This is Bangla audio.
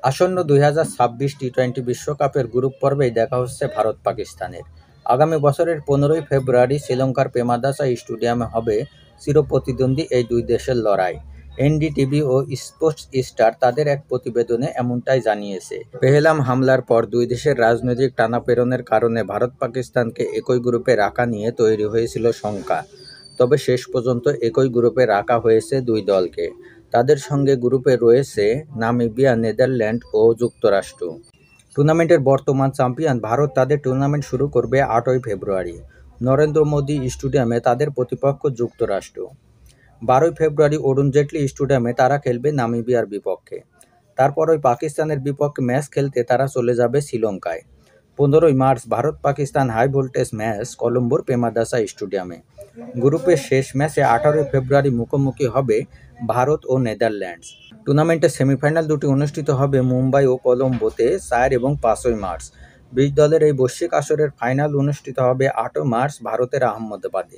আসন্ন ২০২৬ টি-২০ বিশ্বকাপের গ্রুপ পর্বেই দেখা হচ্ছে ভারত-পাকিস্তানের। আগামী বছরের ১৫ই ফেব্রুয়ারি শ্রীলঙ্কার প্রেমাদাসা স্টেডিয়ামে হবে চিরপ্রতিদ্বন্দ্বী এই দুই দেশের লড়াই। এনডিটিভি ও স্পোর্টস স্টার তাদের এক প্রতিবেদনে এমনটাই জানিয়েছে। পেহেলগাম হামলার পর দুই দেশের রাজনৈতিক টানাপোড়েনের কারণে ভারত-পাকিস্তানকে একই গ্রুপে রাখা নিয়ে তৈরি হয়েছিল শঙ্কা। তবে শেষ পর্যন্ত একই গ্রুপে রাখা হয়েছে দুই দলকে। তাদের সঙ্গে গ্রুপে রয়েছে নামিবিয়া, নেদারল্যান্ড ও যুক্তরাষ্ট্র। টুর্নামেন্টের বর্তমান চ্যাম্পিয়ন ভারত তাদের টুর্নামেন্ট শুরু করবে ৮ই ফেব্রুয়ারি। নরেন্দ্র মোদী স্টেডিয়ামে তাদের প্রতিপক্ষ যুক্তরাষ্ট্র। ১২ই ফেব্রুয়ারি অরুণ জেটলি স্টেডিয়ামে তারা খেলবে নামিবিয়ার বিপক্ষে। তারপরই পাকিস্তানের বিপক্ষে ম্যাচ খেলতে তারা চলে যাবে শ্রীলঙ্কায়। ১৫ই March Bharat Pakistan high voltage match কলম্বোর Premadasa স্টেডিয়ামে। গ্রুপের শেষ ম্যাচে ১৮ই ফেব্রুয়ারি মুখোমুখি হবে ভারত ও নেদারল্যান্ডস। টুর্নামেন্টের সেমিফাইনাল দুটি অনুষ্ঠিত হবে মুম্বাই ও কলম্বোতে ৪ এবং ৫ই মার্চ। ২০ দলের এই বৈশ্বিক আসরের ফাইনাল অনুষ্ঠিত হবে ৮ মার্চ ভারতের আহমেদাবাদে।